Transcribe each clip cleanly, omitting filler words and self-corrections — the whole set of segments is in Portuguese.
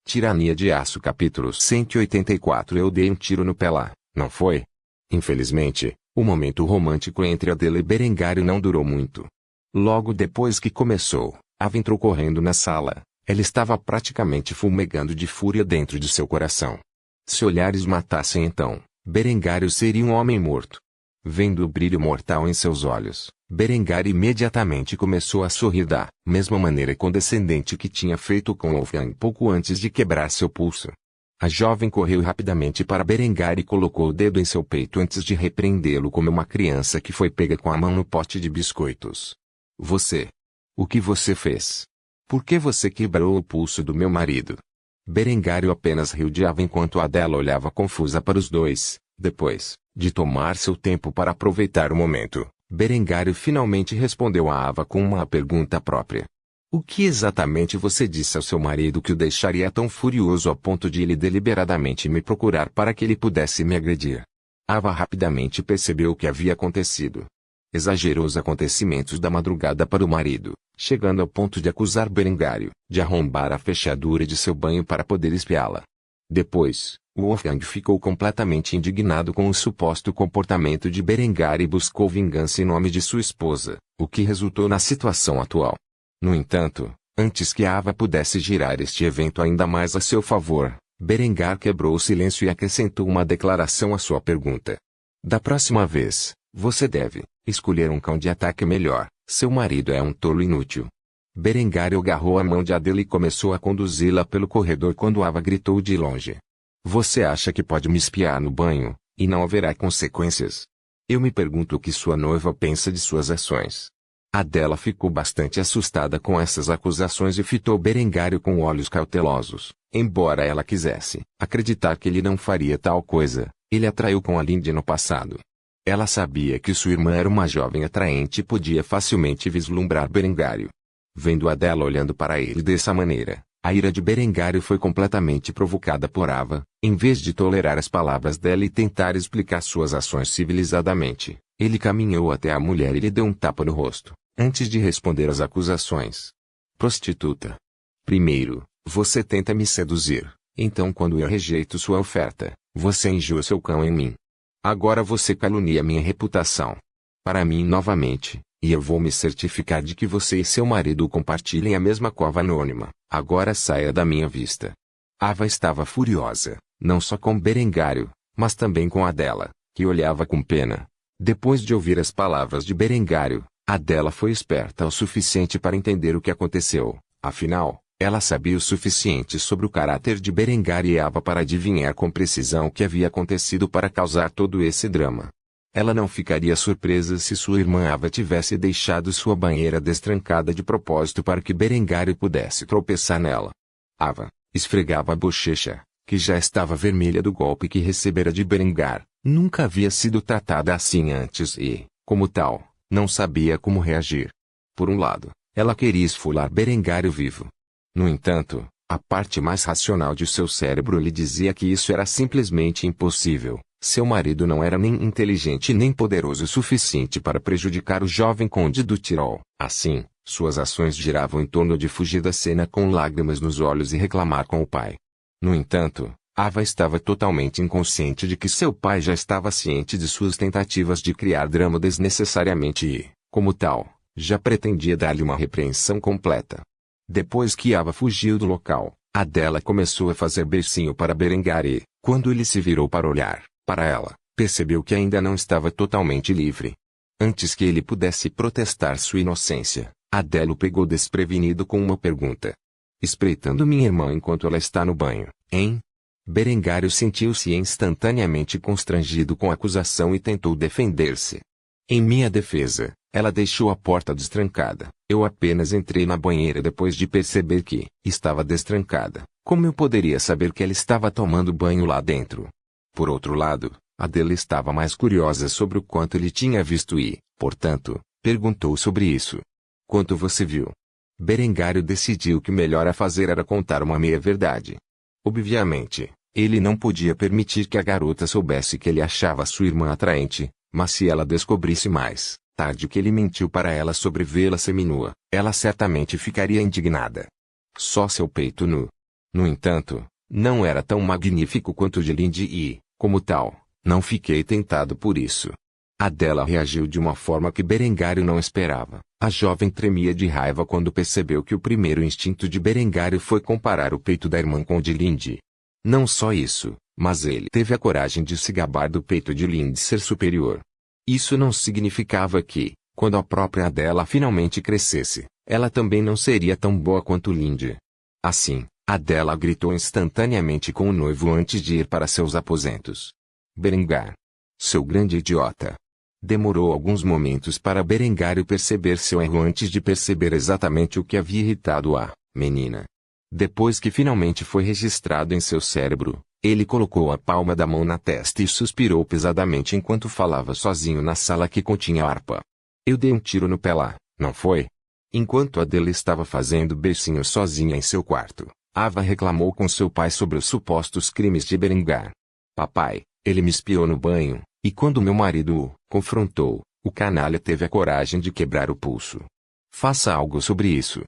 Tirania de Aço capítulo 184. Eu dei um tiro no pé lá, não foi? Infelizmente, o momento romântico entre Adela e Berengário não durou muito. Logo depois que começou, Ava entrou correndo na sala. Ela estava praticamente fumegando de fúria dentro de seu coração. Se olhares matassem então, Berengário seria um homem morto. Vendo o brilho mortal em seus olhos, Berengário imediatamente começou a sorrir da mesma maneira condescendente que tinha feito com Wolfgang pouco antes de quebrar seu pulso. A jovem correu rapidamente para Berengário e colocou o dedo em seu peito antes de repreendê-lo como uma criança que foi pega com a mão no pote de biscoitos. Você! O que você fez? Por que você quebrou o pulso do meu marido? Berengário apenas riu de Ava enquanto Adela olhava confusa para os dois. Depois de tomar seu tempo para aproveitar o momento, Berengário finalmente respondeu a Ava com uma pergunta própria. O que exatamente você disse ao seu marido que o deixaria tão furioso a ponto de ele deliberadamente me procurar para que ele pudesse me agredir? Ava rapidamente percebeu o que havia acontecido. Exagerou os acontecimentos da madrugada para o marido, chegando ao ponto de acusar Berengário de arrombar a fechadura de seu banho para poder espiá-la. Depois, Wolfgang ficou completamente indignado com o suposto comportamento de Berengário e buscou vingança em nome de sua esposa, o que resultou na situação atual. No entanto, antes que Ava pudesse girar este evento ainda mais a seu favor, Berengar quebrou o silêncio e acrescentou uma declaração à sua pergunta. Da próxima vez, você deve escolher um cão de ataque melhor. Seu marido é um tolo inútil. Berengário agarrou a mão de Adela e começou a conduzi-la pelo corredor quando Ava gritou de longe. Você acha que pode me espiar no banho, e não haverá consequências? Eu me pergunto o que sua noiva pensa de suas ações. Adela ficou bastante assustada com essas acusações e fitou Berengário com olhos cautelosos. Embora ela quisesse acreditar que ele não faria tal coisa, ele a traiu com Alinde no passado. Ela sabia que sua irmã era uma jovem atraente e podia facilmente vislumbrar Berengário. Vendo Adela olhando para ele dessa maneira, a ira de Berengário foi completamente provocada por Ava. Em vez de tolerar as palavras dela e tentar explicar suas ações civilizadamente, ele caminhou até a mulher e lhe deu um tapa no rosto, antes de responder às acusações. Prostituta. Primeiro, você tenta me seduzir, então quando eu rejeito sua oferta, você enjoa seu cão em mim. Agora você calunia minha reputação. Para mim novamente, e eu vou me certificar de que você e seu marido compartilhem a mesma cova anônima. Agora saia da minha vista. Ava estava furiosa, não só com Berengário, mas também com Adela, que olhava com pena. Depois de ouvir as palavras de Berengário, Adela foi esperta o suficiente para entender o que aconteceu. Afinal, ela sabia o suficiente sobre o caráter de Berengário e Ava para adivinhar com precisão o que havia acontecido para causar todo esse drama. Ela não ficaria surpresa se sua irmã Ava tivesse deixado sua banheira destrancada de propósito para que Berengário pudesse tropeçar nela. Ava esfregava a bochecha, que já estava vermelha do golpe que recebera de Berengar. Nunca havia sido tratada assim antes e, como tal, não sabia como reagir. Por um lado, ela queria esfolar Berengário vivo. No entanto, a parte mais racional de seu cérebro lhe dizia que isso era simplesmente impossível. Seu marido não era nem inteligente nem poderoso o suficiente para prejudicar o jovem conde do Tirol. Assim, suas ações giravam em torno de fugir da cena com lágrimas nos olhos e reclamar com o pai. No entanto, Ava estava totalmente inconsciente de que seu pai já estava ciente de suas tentativas de criar drama desnecessariamente e, como tal, já pretendia dar-lhe uma repreensão completa. Depois que Ava fugiu do local, Adela começou a fazer beicinho para Berengar e, quando ele se virou para olhar para ela, percebeu que ainda não estava totalmente livre. Antes que ele pudesse protestar sua inocência, Adela o pegou desprevenido com uma pergunta. Espreitando minha irmã enquanto ela está no banho, hein? Berengário sentiu-se instantaneamente constrangido com a acusação e tentou defender-se. Em minha defesa, ela deixou a porta destrancada. Eu apenas entrei na banheira depois de perceber que estava destrancada. Como eu poderia saber que ela estava tomando banho lá dentro? Por outro lado, Adela estava mais curiosa sobre o quanto ele tinha visto e, portanto, perguntou sobre isso. Quanto você viu? Berengário decidiu que o melhor a fazer era contar uma meia-verdade. Obviamente, ele não podia permitir que a garota soubesse que ele achava sua irmã atraente, mas se ela descobrisse mais tarde que ele mentiu para ela sobre vê-la seminua, ela certamente ficaria indignada. Só seu peito nu. No entanto, não era tão magnífico quanto o de Linde e, como tal, não fiquei tentado por isso. Adela reagiu de uma forma que Berengário não esperava. A jovem tremia de raiva quando percebeu que o primeiro instinto de Berengário foi comparar o peito da irmã com o de Linde. Não só isso, mas ele teve a coragem de se gabar do peito de Linde ser superior. Isso não significava que, quando a própria Adela finalmente crescesse, ela também não seria tão boa quanto Linde. Assim, Adela gritou instantaneamente com o noivo antes de ir para seus aposentos. Berengar! Seu grande idiota! Demorou alguns momentos para Berengário perceber seu erro antes de perceber exatamente o que havia irritado a menina. Depois que finalmente foi registrado em seu cérebro, ele colocou a palma da mão na testa e suspirou pesadamente enquanto falava sozinho na sala que continha harpa. Eu dei um tiro no pé lá, não foi? Enquanto Adela estava fazendo beicinho sozinha em seu quarto, Ava reclamou com seu pai sobre os supostos crimes de Berengar. Papai, ele me espiou no banho, e quando meu marido o confrontou, o canalha teve a coragem de quebrar o pulso. Faça algo sobre isso.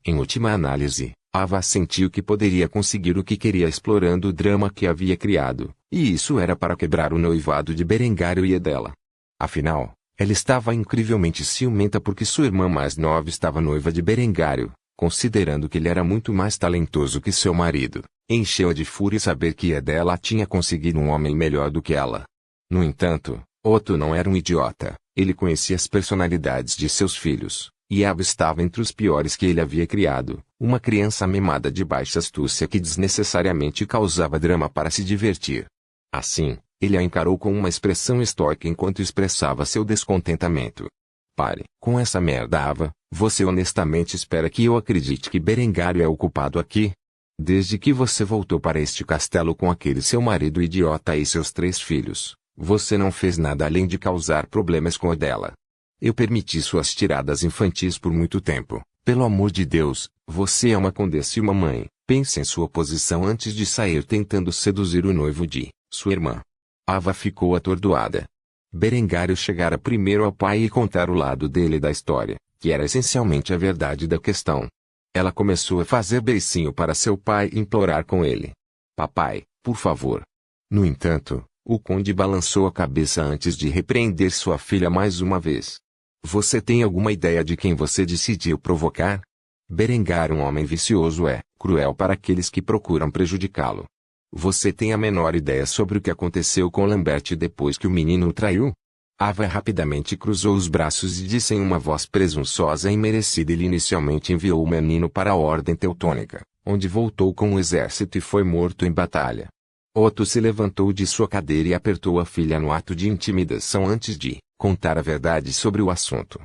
Em última análise, Ava sentiu que poderia conseguir o que queria explorando o drama que havia criado, e isso era para quebrar o noivado de Berengário e Adela. Afinal, ela estava incrivelmente ciumenta porque sua irmã mais nova estava noiva de Berengário, considerando que ele era muito mais talentoso que seu marido. Encheu-a de fúria saber que Adela tinha conseguido um homem melhor do que ela. No entanto, Otto não era um idiota, ele conhecia as personalidades de seus filhos, e Ava estava entre os piores que ele havia criado, uma criança mimada de baixa astúcia que desnecessariamente causava drama para se divertir. Assim, ele a encarou com uma expressão estoica enquanto expressava seu descontentamento. Pare com essa merda, Ava, você honestamente espera que eu acredite que Berengário é o culpado aqui? Desde que você voltou para este castelo com aquele seu marido idiota e seus 3 filhos, você não fez nada além de causar problemas com Adela. Eu permiti suas tiradas infantis por muito tempo. Pelo amor de Deus, você é uma condessa e uma mãe. Pense em sua posição antes de sair tentando seduzir o noivo de sua irmã. Ava ficou atordoada. Berengário chegara primeiro ao pai e contar o lado dele da história, que era essencialmente a verdade da questão. Ela começou a fazer beicinho para seu pai e implorar com ele. Papai, por favor. No entanto, o conde balançou a cabeça antes de repreender sua filha mais uma vez. Você tem alguma ideia de quem você decidiu provocar? Berengar, um homem vicioso, é cruel para aqueles que procuram prejudicá-lo. Você tem a menor ideia sobre o que aconteceu com Lambert depois que o menino o traiu? Ava rapidamente cruzou os braços e disse em uma voz presunçosa e merecida: ele inicialmente enviou o menino para a Ordem Teutônica, onde voltou com o exército e foi morto em batalha. Otto se levantou de sua cadeira e apertou a filha no ato de intimidação antes de contar a verdade sobre o assunto.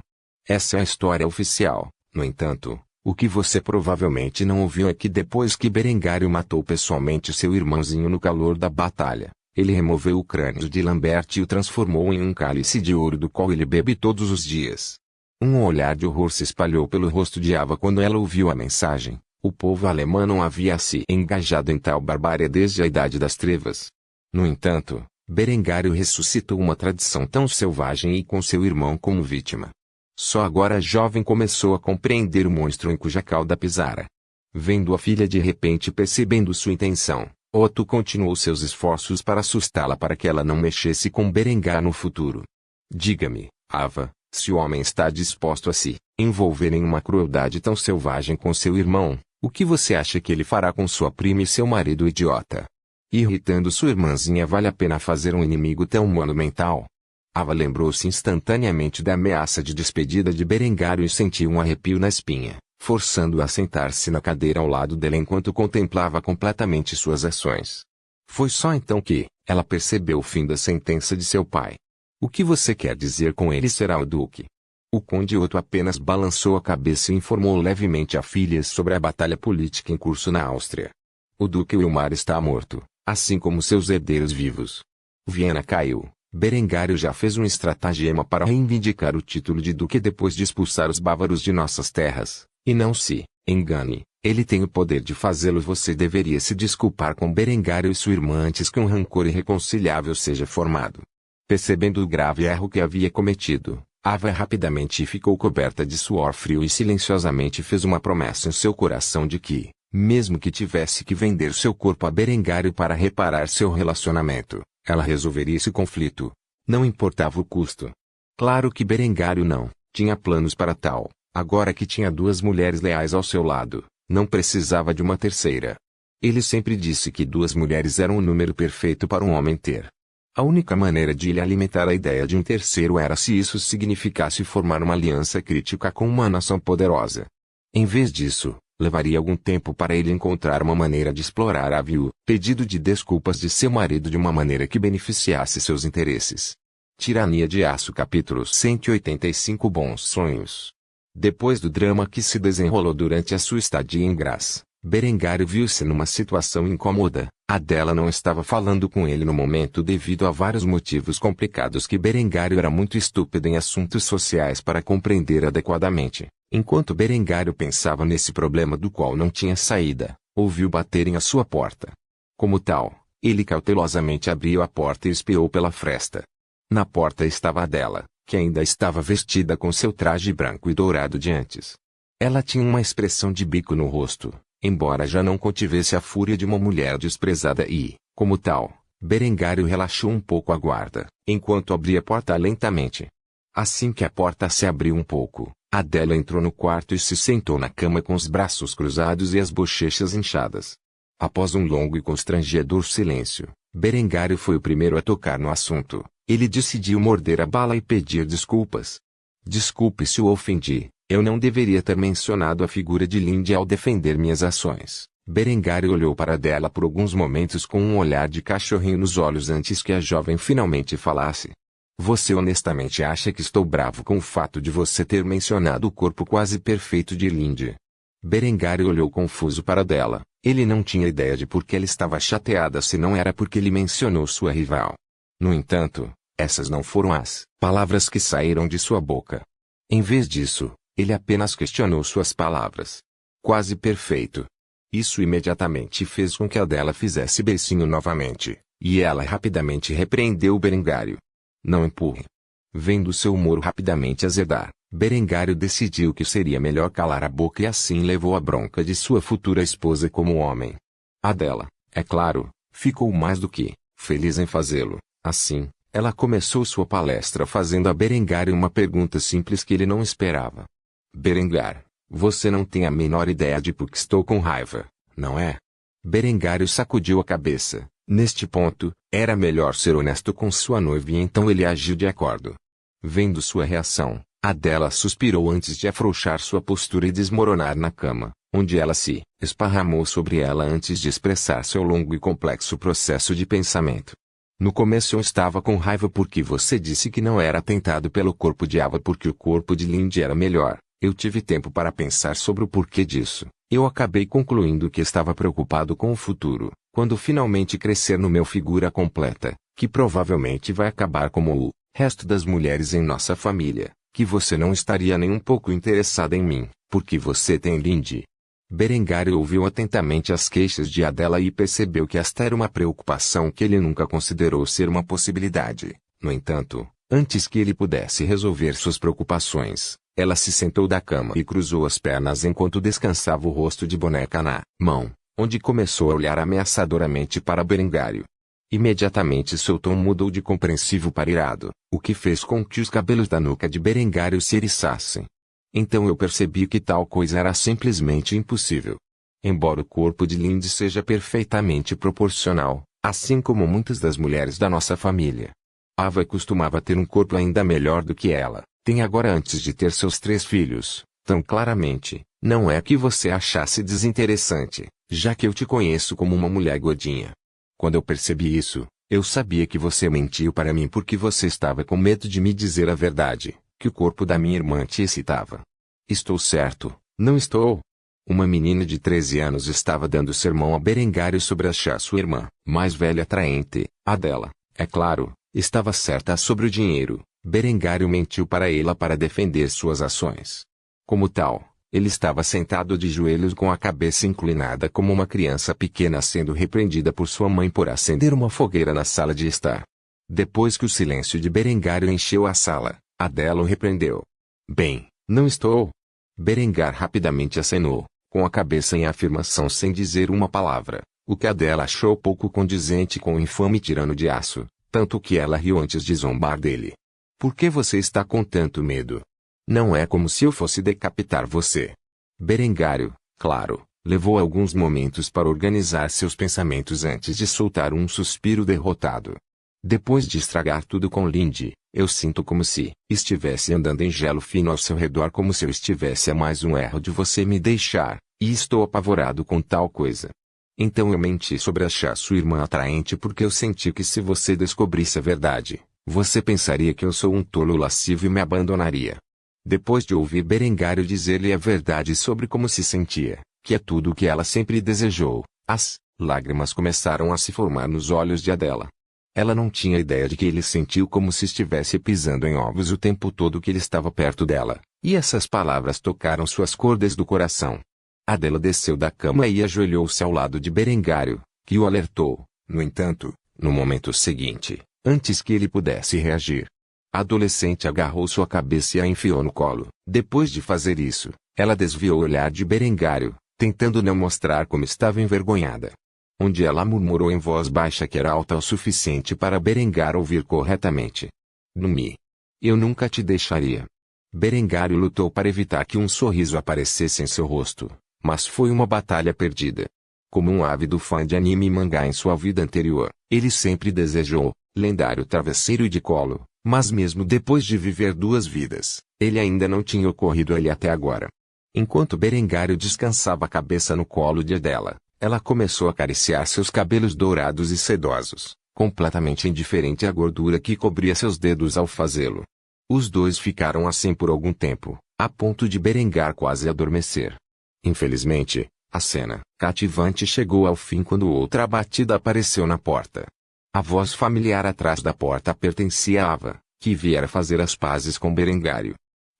Essa é a história oficial. No entanto, o que você provavelmente não ouviu é que depois que Berengário matou pessoalmente seu irmãozinho no calor da batalha, ele removeu o crânio de Lambert e o transformou em um cálice de ouro do qual ele bebe todos os dias. Um olhar de horror se espalhou pelo rosto de Ava quando ela ouviu a mensagem. O povo alemão não havia se engajado em tal barbárie desde a Idade das Trevas. No entanto, Berengário ressuscitou uma tradição tão selvagem e com seu irmão como vítima. Só agora a jovem começou a compreender o monstro em cuja cauda pisara. Vendo a filha de repente percebendo sua intenção, Otto continuou seus esforços para assustá-la para que ela não mexesse com Berengar no futuro. Diga-me, Ava, se o homem está disposto a se envolver em uma crueldade tão selvagem com seu irmão, o que você acha que ele fará com sua prima e seu marido idiota? Irritando sua irmãzinha, vale a pena fazer um inimigo tão monumental? Ava lembrou-se instantaneamente da ameaça de despedida de Berengário e sentiu um arrepio na espinha, forçando-o a sentar-se na cadeira ao lado dela enquanto contemplava completamente suas ações. Foi só então que ela percebeu o fim da sentença de seu pai. O que você quer dizer com ele será o duque? O conde Otto apenas balançou a cabeça e informou levemente a filha sobre a batalha política em curso na Áustria. O duque Wilmar está morto, assim como seus herdeiros vivos. Viena caiu. Berengário já fez um estratagema para reivindicar o título de duque depois de expulsar os bávaros de nossas terras, e não se engane, ele tem o poder de fazê-lo. Você deveria se desculpar com Berengário e sua irmã antes que um rancor irreconciliável seja formado. Percebendo o grave erro que havia cometido, Ava rapidamente ficou coberta de suor frio e silenciosamente fez uma promessa em seu coração de que, Mesmo que tivesse que vender seu corpo a Berengário para reparar seu relacionamento, ela resolveria esse conflito. Não importava o custo. Claro que Berengário não tinha planos para tal. Agora que tinha duas mulheres leais ao seu lado, não precisava de uma terceira. Ele sempre disse que duas mulheres eram o número perfeito para um homem ter. A única maneira de ele alimentar a ideia de um terceiro era se isso significasse formar uma aliança crítica com uma nação poderosa. Em vez disso, levaria algum tempo para ele encontrar uma maneira de explorar a pedido de desculpas de seu marido de uma maneira que beneficiasse seus interesses. Tirania de Aço capítulo 185 Bons Sonhos. Depois do drama que se desenrolou durante a sua estadia em Graz, Berengário viu-se numa situação incômoda. Adela não estava falando com ele no momento devido a vários motivos complicados que Berengário era muito estúpido em assuntos sociais para compreender adequadamente. Enquanto Berengário pensava nesse problema do qual não tinha saída, ouviu baterem à sua porta. Como tal, ele cautelosamente abriu a porta e espiou pela fresta. Na porta estava Adela, que ainda estava vestida com seu traje branco e dourado de antes. Ela tinha uma expressão de bico no rosto, embora já não contivesse a fúria de uma mulher desprezada e, como tal, Berengário relaxou um pouco a guarda, enquanto abria a porta lentamente. Assim que a porta se abriu um pouco, Adela entrou no quarto e se sentou na cama com os braços cruzados e as bochechas inchadas. Após um longo e constrangedor silêncio, Berengário foi o primeiro a tocar no assunto. Ele decidiu morder a bala e pedir desculpas. Desculpe se o ofendi, eu não deveria ter mencionado a figura de Lindy ao defender minhas ações. Berengário olhou para Adela por alguns momentos com um olhar de cachorrinho nos olhos antes que a jovem finalmente falasse. Você honestamente acha que estou bravo com o fato de você ter mencionado o corpo quase perfeito de Lindy? Berengário olhou confuso para Adela. Ele não tinha ideia de por que ela estava chateada se não era porque ele mencionou sua rival. No entanto, essas não foram as palavras que saíram de sua boca. Em vez disso, ele apenas questionou suas palavras. Quase perfeito. Isso imediatamente fez com que Adela fizesse beicinho novamente, e ela rapidamente repreendeu Berengário. Não empurre. Vendo seu humor rapidamente azedar, Berengário decidiu que seria melhor calar a boca e assim levou a bronca de sua futura esposa como homem. Adela, é claro, ficou mais do que feliz em fazê-lo. Assim, ela começou sua palestra fazendo a Berengário uma pergunta simples que ele não esperava. Berengar, você não tem a menor ideia de por que estou com raiva, não é? Berengário sacudiu a cabeça. Neste ponto, era melhor ser honesto com sua noiva e então ele agiu de acordo. Vendo sua reação, Adela suspirou antes de afrouxar sua postura e desmoronar na cama, onde ela se esparramou sobre ela antes de expressar seu longo e complexo processo de pensamento. No começo eu estava com raiva porque você disse que não era tentado pelo corpo de Ava porque o corpo de Lindy era melhor. Eu tive tempo para pensar sobre o porquê disso. Eu acabei concluindo que estava preocupado com o futuro, quando finalmente crescer no meu figura completa, que provavelmente vai acabar como o resto das mulheres em nossa família, que você não estaria nem um pouco interessada em mim, porque você tem Lindy. Berengário ouviu atentamente as queixas de Adela e percebeu que esta era uma preocupação que ele nunca considerou ser uma possibilidade. No entanto, antes que ele pudesse resolver suas preocupações, ela se sentou da cama e cruzou as pernas enquanto descansava o rosto de boneca na mão, onde começou a olhar ameaçadoramente para Berengário. Imediatamente seu tom mudou de compreensivo para irado, o que fez com que os cabelos da nuca de Berengário se eriçassem. Então eu percebi que tal coisa era simplesmente impossível. Embora o corpo de Lindy seja perfeitamente proporcional, assim como muitas das mulheres da nossa família, Ava costumava ter um corpo ainda melhor do que ela tem agora antes de ter seus 3 filhos. Tão claramente, não é que você achasse desinteressante, já que eu te conheço como uma mulher gordinha. Quando eu percebi isso, eu sabia que você mentiu para mim porque você estava com medo de me dizer a verdade, que o corpo da minha irmã te excitava. Estou certo, não estou? Uma menina de 13 anos estava dando sermão a Berengário sobre achar sua irmã, mais velha e atraente, Adela. É claro, estava certa sobre o dinheiro. Berengário mentiu para ela para defender suas ações. Como tal, ele estava sentado de joelhos com a cabeça inclinada como uma criança pequena sendo repreendida por sua mãe por acender uma fogueira na sala de estar. Depois que o silêncio de Berengário encheu a sala, Adela o repreendeu. Bem, não estou. Berengar rapidamente acenou, com a cabeça em afirmação sem dizer uma palavra, o que Adela achou pouco condizente com o infame tirano de aço, tanto que ela riu antes de zombar dele. Por que você está com tanto medo? Não é como se eu fosse decapitar você. Berengário, claro, levou alguns momentos para organizar seus pensamentos antes de soltar um suspiro derrotado. Depois de estragar tudo com Lindy, eu sinto como se estivesse andando em gelo fino ao seu redor, como se eu estivesse a mais um erro de você me deixar, e estou apavorado com tal coisa. Então eu menti sobre achar sua irmã atraente porque eu senti que se você descobrisse a verdade, você pensaria que eu sou um tolo lascivo e me abandonaria. Depois de ouvir Berengário dizer-lhe a verdade sobre como se sentia, que é tudo o que ela sempre desejou, as lágrimas começaram a se formar nos olhos de Adela. Ela não tinha ideia de que ele sentiu como se estivesse pisando em ovos o tempo todo que ele estava perto dela, e essas palavras tocaram suas cordas do coração. Adela desceu da cama e ajoelhou-se ao lado de Berengário, que o alertou, no entanto, no momento seguinte, antes que ele pudesse reagir. A adolescente agarrou sua cabeça e a enfiou no colo. Depois de fazer isso, ela desviou o olhar de Berengário, tentando não mostrar como estava envergonhada. Onde ela murmurou em voz baixa que era alta o suficiente para Berengar ouvir corretamente. Numi. Eu nunca te deixaria. Berengário lutou para evitar que um sorriso aparecesse em seu rosto, mas foi uma batalha perdida. Como um ávido fã de anime e mangá em sua vida anterior, ele sempre desejou, lendário travesseiro de colo, mas mesmo depois de viver duas vidas, ele ainda não tinha ocorrido a ele até agora. Enquanto Berengário descansava a cabeça no colo de Adela, ela começou a acariciar seus cabelos dourados e sedosos, completamente indiferente à gordura que cobria seus dedos ao fazê-lo. Os dois ficaram assim por algum tempo, a ponto de Berengar quase adormecer. Infelizmente, a cena cativante chegou ao fim quando outra batida apareceu na porta. A voz familiar atrás da porta pertencia a Ava, que viera fazer as pazes com Berengário.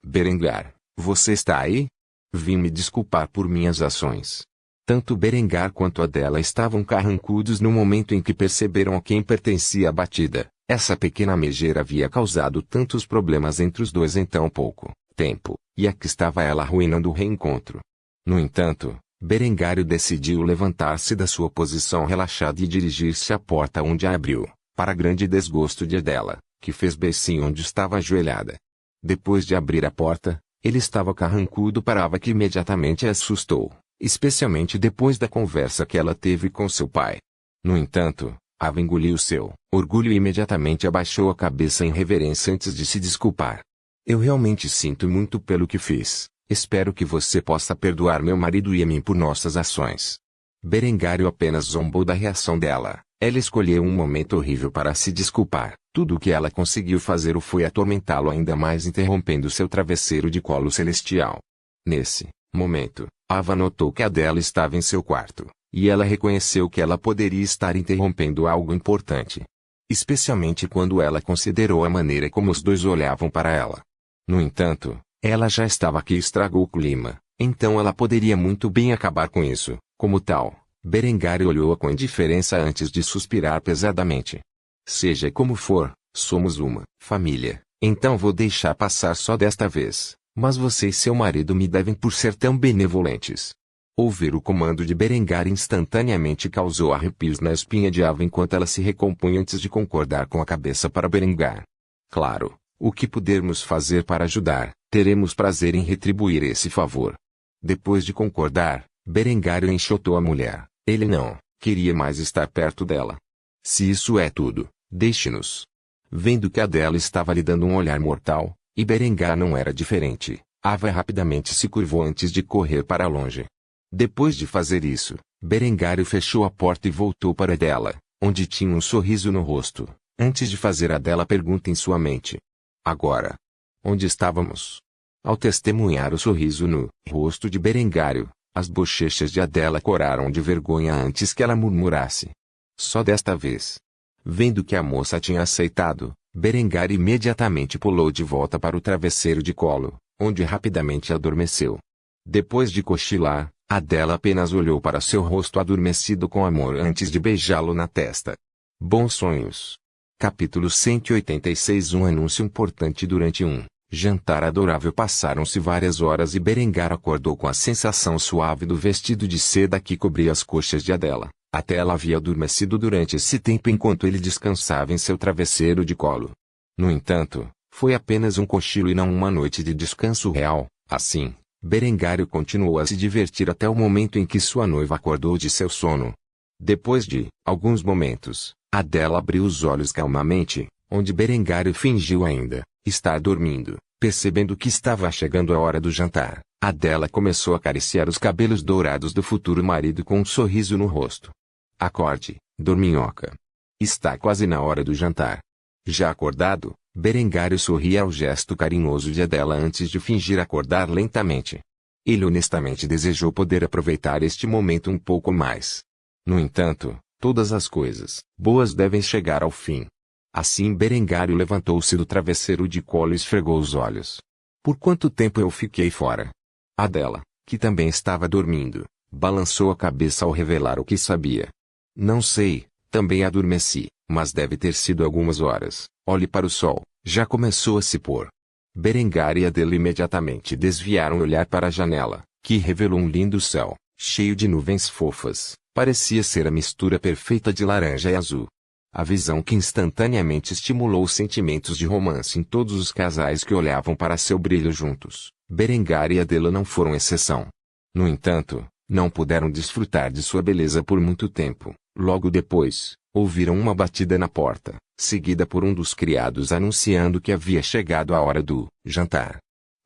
Berengar, você está aí? Vim me desculpar por minhas ações. Tanto Berengar quanto Adela estavam carrancudos no momento em que perceberam a quem pertencia a batida. Essa pequena mejeira havia causado tantos problemas entre os dois em tão pouco tempo, e aqui estava ela arruinando o reencontro. No entanto, Berengário decidiu levantar-se da sua posição relaxada e dirigir-se à porta onde a abriu, para grande desgosto de Adela, que fez beicinho onde estava ajoelhada. Depois de abrir a porta, ele estava carrancudo para Ava, que imediatamente a assustou, especialmente depois da conversa que ela teve com seu pai. No entanto, Ava engoliu seu orgulho e imediatamente abaixou a cabeça em reverência antes de se desculpar. Eu realmente sinto muito pelo que fiz. Espero que você possa perdoar meu marido e a mim por nossas ações. Berengário apenas zombou da reação dela. Ela escolheu um momento horrível para se desculpar. Tudo o que ela conseguiu fazer foi atormentá-lo ainda mais, interrompendo seu travesseiro de colo celestial. Nesse momento, Ava notou que Adela estava em seu quarto, e ela reconheceu que ela poderia estar interrompendo algo importante. Especialmente quando ela considerou a maneira como os dois olhavam para ela. No entanto, ela já estava aqui e estragou o clima, então ela poderia muito bem acabar com isso. Como tal, Berengário olhou-a com indiferença antes de suspirar pesadamente. Seja como for, somos uma família, então vou deixar passar só desta vez, mas você e seu marido me devem por ser tão benevolentes. Ouvir o comando de Berengário instantaneamente causou arrepios na espinha de Ava enquanto ela se recompunha antes de concordar com a cabeça para Berengar. Claro, o que pudermos fazer para ajudar, teremos prazer em retribuir esse favor. Depois de concordar, Berengário enxotou a mulher. Ele não queria mais estar perto dela. Se isso é tudo, deixe-nos. Vendo que Adela estava lhe dando um olhar mortal, e Berengar não era diferente, Ava rapidamente se curvou antes de correr para longe. Depois de fazer isso, Berengário fechou a porta e voltou para Adela, onde tinha um sorriso no rosto, antes de fazer Adela pergunta em sua mente. Agora, onde estávamos? Ao testemunhar o sorriso no rosto de Berengário, as bochechas de Adela coraram de vergonha antes que ela murmurasse. Só desta vez. Vendo que a moça tinha aceitado, Berengário imediatamente pulou de volta para o travesseiro de colo, onde rapidamente adormeceu. Depois de cochilar, Adela apenas olhou para seu rosto adormecido com amor antes de beijá-lo na testa. Bons sonhos. Capítulo 186. Um anúncio importante durante um Jantar adorável. Passaram-se várias horas e Berengar acordou com a sensação suave do vestido de seda que cobria as coxas de Adela. Até ela havia adormecido durante esse tempo enquanto ele descansava em seu travesseiro de colo. No entanto, foi apenas um cochilo e não uma noite de descanso real. Assim, Berengário continuou a se divertir até o momento em que sua noiva acordou de seu sono. Depois de alguns momentos, Adela abriu os olhos calmamente, onde Berengário fingiu ainda estar dormindo. Percebendo que estava chegando a hora do jantar, Adela começou a acariciar os cabelos dourados do futuro marido com um sorriso no rosto. Acorde, dorminhoca. Está quase na hora do jantar. Já acordado, Berengário sorria ao gesto carinhoso de Adela antes de fingir acordar lentamente. Ele honestamente desejou poder aproveitar este momento um pouco mais. No entanto, todas as coisas boas devem chegar ao fim. Assim Berengário levantou-se do travesseiro de colo e esfregou os olhos. Por quanto tempo eu fiquei fora? Adela, que também estava dormindo, balançou a cabeça ao revelar o que sabia. Não sei, também adormeci, mas deve ter sido algumas horas. Olhe para o sol, já começou a se pôr. Berengário e Adela imediatamente desviaram o olhar para a janela, que revelou um lindo céu, cheio de nuvens fofas. Parecia ser a mistura perfeita de laranja e azul. A visão que instantaneamente estimulou os sentimentos de romance em todos os casais que olhavam para seu brilho juntos. Berengário e Adela não foram exceção. No entanto, não puderam desfrutar de sua beleza por muito tempo. Logo depois, ouviram uma batida na porta, seguida por um dos criados anunciando que havia chegado a hora do jantar.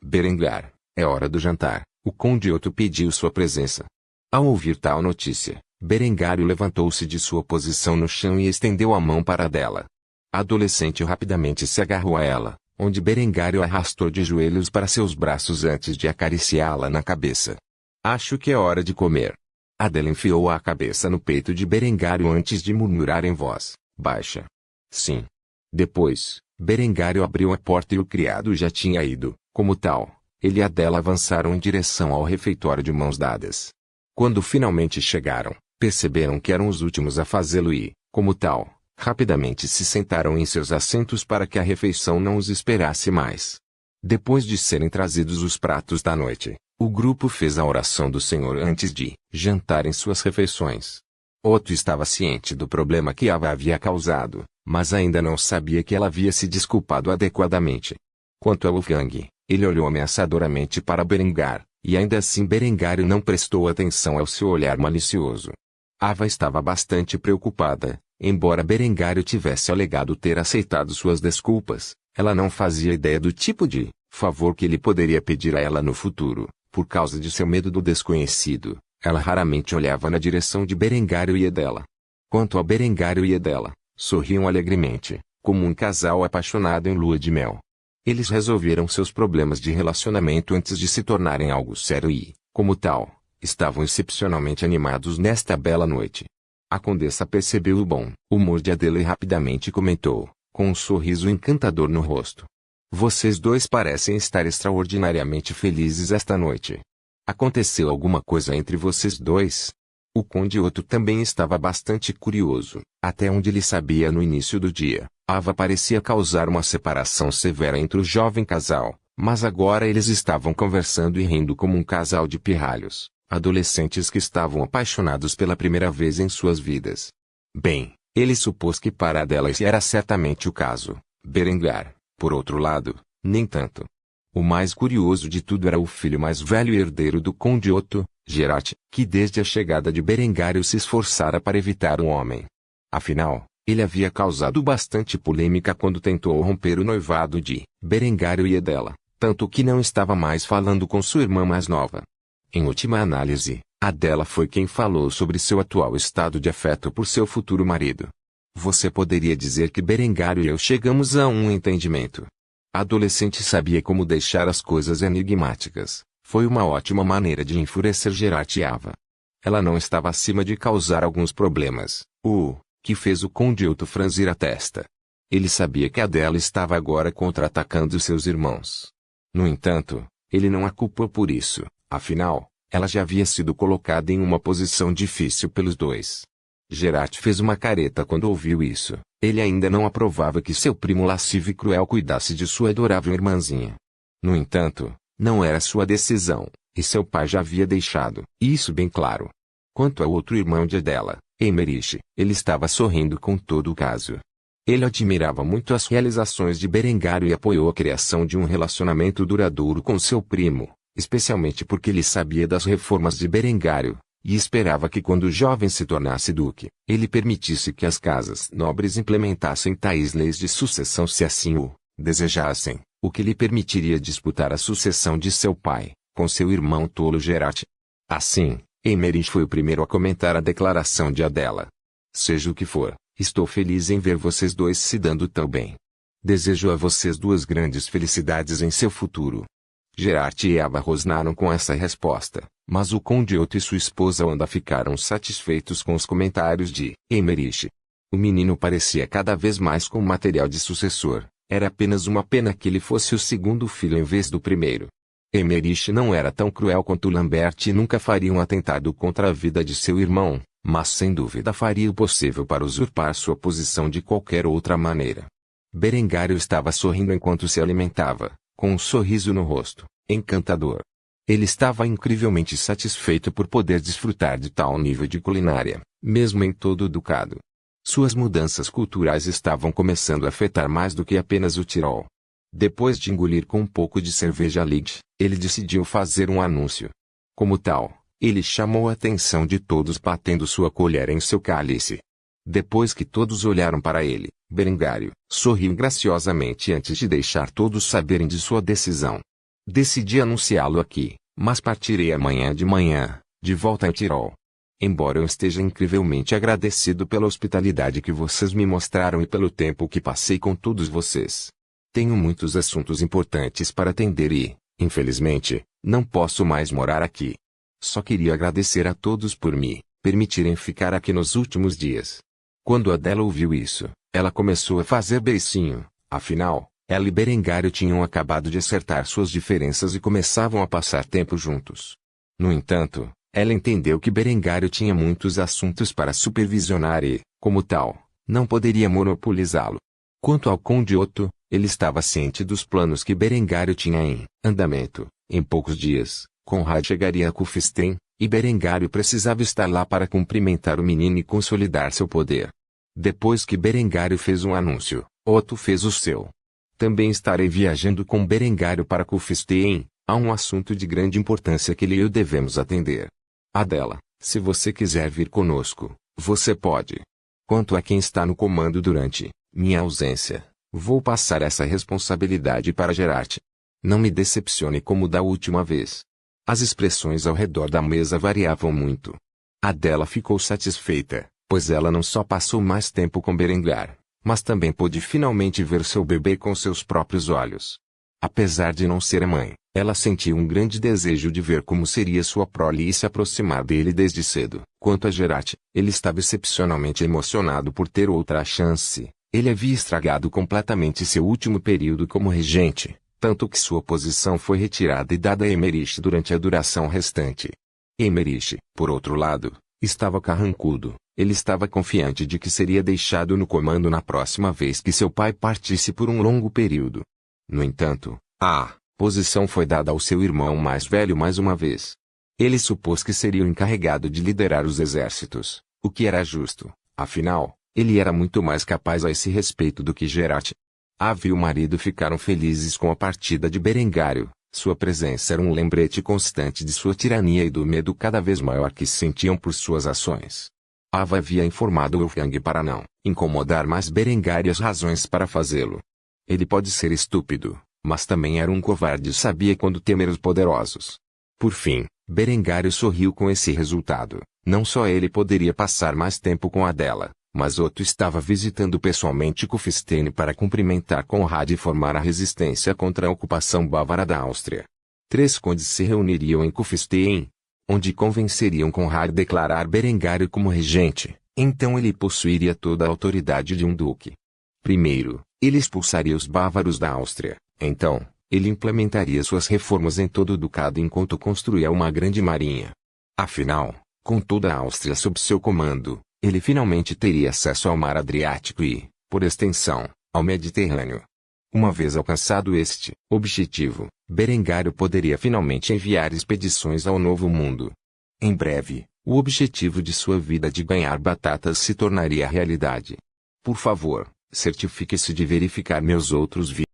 Berengar, é hora do jantar, o conde Otto pediu sua presença. Ao ouvir tal notícia, Berengário levantou-se de sua posição no chão e estendeu a mão para Adela. A adolescente rapidamente se agarrou a ela, onde Berengário a arrastou de joelhos para seus braços antes de acariciá-la na cabeça. Acho que é hora de comer. Adela enfiou a cabeça no peito de Berengário antes de murmurar em voz baixa. Sim. Depois, Berengário abriu a porta e o criado já tinha ido. Como tal, ele e Adela avançaram em direção ao refeitório de mãos dadas. Quando finalmente chegaram, perceberam que eram os últimos a fazê-lo e, como tal, rapidamente se sentaram em seus assentos para que a refeição não os esperasse mais. Depois de serem trazidos os pratos da noite, o grupo fez a oração do Senhor antes de jantar em suas refeições. Otto estava ciente do problema que Ava havia causado, mas ainda não sabia que ela havia se desculpado adequadamente. Quanto a Wolfgang, ele olhou ameaçadoramente para Berengar, e ainda assim Berengário não prestou atenção ao seu olhar malicioso. Ava estava bastante preocupada, embora Berengário tivesse alegado ter aceitado suas desculpas, ela não fazia ideia do tipo de favor que ele poderia pedir a ela no futuro. Por causa de seu medo do desconhecido, ela raramente olhava na direção de Berengário e Adela. Quanto a Berengário e Adela, sorriam alegremente, como um casal apaixonado em lua de mel. Eles resolveram seus problemas de relacionamento antes de se tornarem algo sério e, como tal, estavam excepcionalmente animados nesta bela noite. A condessa percebeu o bom humor de Adela e rapidamente comentou, com um sorriso encantador no rosto. Vocês dois parecem estar extraordinariamente felizes esta noite. Aconteceu alguma coisa entre vocês dois? O conde Otto também estava bastante curioso, até onde ele sabia no início do dia. Ava parecia causar uma separação severa entre o jovem casal, mas agora eles estavam conversando e rindo como um casal de pirralhos, adolescentes que estavam apaixonados pela primeira vez em suas vidas. Bem, ele supôs que para Adela esse era certamente o caso. Berengar, por outro lado, nem tanto. O mais curioso de tudo era o filho mais velho e herdeiro do conde Otto, Geralt, que desde a chegada de Berengário se esforçara para evitar o homem. Afinal, ele havia causado bastante polêmica quando tentou romper o noivado de Berengário e Adela, tanto que não estava mais falando com sua irmã mais nova. Em última análise, Adela foi quem falou sobre seu atual estado de afeto por seu futuro marido. Você poderia dizer que Berengário e eu chegamos a um entendimento. A adolescente sabia como deixar as coisas enigmáticas. Foi uma ótima maneira de enfurecer Geralt e Ava. Ela não estava acima de causar alguns problemas, o que fez o conde Otto franzir a testa. Ele sabia que Adela estava agora contra-atacando seus irmãos. No entanto, ele não a culpou por isso, afinal, ela já havia sido colocada em uma posição difícil pelos dois. Geralt fez uma careta quando ouviu isso. Ele ainda não aprovava que seu primo lascivo e cruel cuidasse de sua adorável irmãzinha. No entanto, não era sua decisão, e seu pai já havia deixado isso bem claro. Quanto ao outro irmão de Adela, Eymerich, ele estava sorrindo com todo o caso. Ele admirava muito as realizações de Berengário e apoiou a criação de um relacionamento duradouro com seu primo, especialmente porque ele sabia das reformas de Berengário, e esperava que quando o jovem se tornasse duque, ele permitisse que as casas nobres implementassem tais leis de sucessão se assim o desejassem, o que lhe permitiria disputar a sucessão de seu pai, com seu irmão tolo Gerard. Assim, Eymerich foi o primeiro a comentar a declaração de Adela. Seja o que for, estou feliz em ver vocês dois se dando tão bem. Desejo a vocês duas grandes felicidades em seu futuro. Gerard e Eva rosnaram com essa resposta, mas o conde Otto e sua esposa Wanda ficaram satisfeitos com os comentários de Eymerich. O menino parecia cada vez mais com material de sucessor, era apenas uma pena que ele fosse o segundo filho em vez do primeiro. Eymerich não era tão cruel quanto Lambert e nunca faria um atentado contra a vida de seu irmão, mas sem dúvida faria o possível para usurpar sua posição de qualquer outra maneira. Berengário estava sorrindo enquanto se alimentava, com um sorriso no rosto, encantador. Ele estava incrivelmente satisfeito por poder desfrutar de tal nível de culinária, mesmo em todo o ducado. Suas mudanças culturais estavam começando a afetar mais do que apenas o Tirol. Depois de engolir com um pouco de cerveja Light, ele decidiu fazer um anúncio. Como tal, ele chamou a atenção de todos batendo sua colher em seu cálice. Depois que todos olharam para ele, Berengário sorriu graciosamente antes de deixar todos saberem de sua decisão. Decidi anunciá-lo aqui, mas partirei amanhã de manhã, de volta em Tirol. Embora eu esteja incrivelmente agradecido pela hospitalidade que vocês me mostraram e pelo tempo que passei com todos vocês. Tenho muitos assuntos importantes para atender e, infelizmente, não posso mais morar aqui. Só queria agradecer a todos por me permitirem ficar aqui nos últimos dias. Quando Adela ouviu isso, ela começou a fazer beicinho, afinal, ela e Berengário tinham acabado de acertar suas diferenças e começavam a passar tempo juntos. No entanto, ela entendeu que Berengário tinha muitos assuntos para supervisionar e, como tal, não poderia monopolizá-lo. Quanto ao conde Otto, ele estava ciente dos planos que Berengário tinha em andamento. Em poucos dias, Conrad chegaria a Kufstein, e Berengário precisava estar lá para cumprimentar o menino e consolidar seu poder. Depois que Berengário fez um anúncio, Otto fez o seu. Também estarei viajando com Berengário para Kufstein, há um assunto de grande importância que ele e eu devemos atender. Adela, se você quiser vir conosco, você pode. Quanto a quem está no comando durante minha ausência, vou passar essa responsabilidade para Gerard. Não me decepcione como da última vez. As expressões ao redor da mesa variavam muito. Adela ficou satisfeita, pois ela não só passou mais tempo com Berengar, mas também pôde finalmente ver seu bebê com seus próprios olhos. Apesar de não ser a mãe, ela sentiu um grande desejo de ver como seria sua prole e se aproximar dele desde cedo. Quanto a Gerard, ele estava excepcionalmente emocionado por ter outra chance. Ele havia estragado completamente seu último período como regente, tanto que sua posição foi retirada e dada a Eymerich durante a duração restante. Eymerich, por outro lado, estava carrancudo. Ele estava confiante de que seria deixado no comando na próxima vez que seu pai partisse por um longo período. No entanto, a posição foi dada ao seu irmão mais velho mais uma vez. Ele supôs que seria o encarregado de liderar os exércitos, o que era justo, afinal, ele era muito mais capaz a esse respeito do que Gerard. Ava e o marido ficaram felizes com a partida de Berengário. Sua presença era um lembrete constante de sua tirania e do medo cada vez maior que sentiam por suas ações. Ava havia informado Wolfgang para não incomodar mais Berengário e as razões para fazê-lo. Ele pode ser estúpido, mas também era um covarde e sabia quando temer os poderosos. Por fim, Berengário sorriu com esse resultado. Não só ele poderia passar mais tempo com Adela, mas Otto estava visitando pessoalmente Kufstein para cumprimentar Conrad e formar a resistência contra a ocupação bávara da Áustria. 3 condes se reuniriam em Kufstein, onde convenceriam Conrad a declarar Berengário como regente, então ele possuiria toda a autoridade de um duque. Primeiro, ele expulsaria os bávaros da Áustria, então, ele implementaria suas reformas em todo o ducado enquanto construía uma grande marinha. Afinal, com toda a Áustria sob seu comando, ele finalmente teria acesso ao mar Adriático e, por extensão, ao Mediterrâneo. Uma vez alcançado este objetivo, Berengário poderia finalmente enviar expedições ao Novo Mundo. Em breve, o objetivo de sua vida de ganhar batatas se tornaria realidade. Por favor, certifique-se de verificar meus outros vídeos.